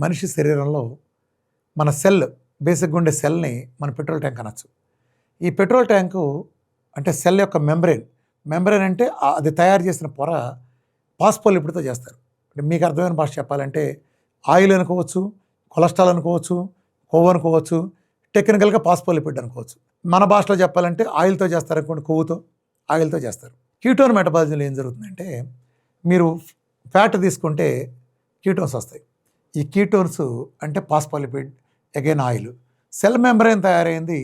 మనిషి శరీరంలో మన సెల్ బేసిక్గా ఉండే సెల్ని మన పెట్రోల్ ట్యాంక్ అనొచ్చు. ఈ పెట్రోల్ ట్యాంకు అంటే సెల్ యొక్క మెంబ్రెయిన్ అంటే అది తయారు చేసిన పొర పాస్పోలిపిడ్తో చేస్తారు. అంటే మీకు అర్థమైన భాష చెప్పాలంటే ఆయిల్ అనుకోవచ్చు, కొలెస్ట్రాల్ అనుకోవచ్చు, కొవ్వు అనుకోవచ్చు, టెక్నికల్గా పాస్పోలిపిడ్ అనుకోవచ్చు. మన భాషలో చెప్పాలంటే ఆయిల్తో చేస్తారు అనుకోండి, కొవ్వుతో ఆయిల్తో చేస్తారు. కీటోన్ మెటబాలిజంలో ఏం జరుగుతుందంటే మీరు ఫ్యాట్ తీసుకుంటే కీటోన్స్ వస్తాయి. ఈ కీటోన్స్ అంటే పాస్పోలిపిడ్ అగైన్ ఆయిల్. సెల్ మెంబ్రెయిన్ తయారైంది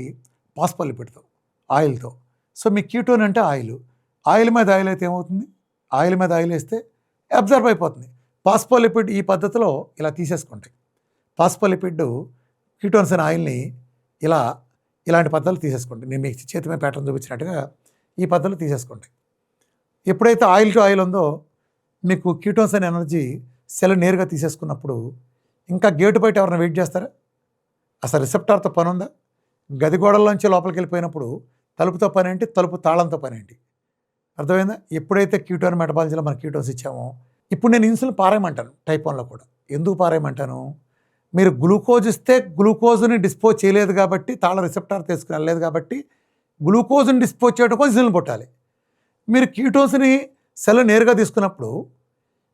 పాస్పోలిపిడ్తో, ఆయిల్తో. సో మీ కీటోన్ అంటే ఆయిల్ మీద ఆయిల్ అయితే ఏమవుతుంది? ఆయిల్ మీద ఆయిల్ వేస్తే అబ్జర్వ్ అయిపోతుంది. పాస్పోలిపిడ్ ఈ పద్ధతిలో ఇలా తీసేసుకుంటాయి. పాస్పోలిపిడ్ కీటోన్స్ అనే ఆయిల్ని ఇలాంటి పద్ధతులు తీసేసుకుంటాయి. నేను మీకు చేతి మీద ప్యాటర్న్ చూపించినట్టుగా ఈ పద్ధతులు తీసేసుకుంటాయి. ఎప్పుడైతే ఆయిల్ టు ఆయిల్ ఉందో మీకు కీటోన్స్ అనే ఎనర్జీ సెల్ నేరుగా తీసేసుకున్నప్పుడు ఇంకా గేటు బయట ఎవరైనా వెయిట్ చేస్తారా? అసలు రిసెప్టార్తో పని ఉందా? గది గోడల్లోంచి లోపలికి వెళ్ళిపోయినప్పుడు తలుపుతో పని ఏంటి, తలుపు తాళంతో పని ఏంటి? అర్థమైందా? ఎప్పుడైతే కీటోన్ మెటబాలిజంలో మన కీటోన్స్ ఇచ్చామో ఇప్పుడు నేను ఇన్సులిన్ పారేయమంటాను. టైప్ 1లో కూడా ఎందుకు పారేయమంటాను? మీరు గ్లూకోజ్ ఇస్తే గ్లూకోజ్ని డిస్పోజ్ చేయలేదు కాబట్టి, తాళ రిసెప్టార్ తీసుకుని వెళ్ళలేదు కాబట్టి గ్లూకోజ్ని డిస్పోజ్ చేయడం కోసం ఇన్సులిన్ పుట్టాలి. మీరు కీటోన్స్ని సెల్ నేరుగా తీసుకున్నప్పుడు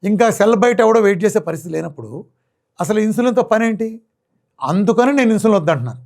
ఇంకా సెల్ బయట ఎవడో వెయిట్ చేసే పరిస్థితి లేనప్పుడు అసలు ఇన్సులిన్తో పని ఏంటి? అందుకని నేను ఇన్సులిన్ వద్దంటున్నాను.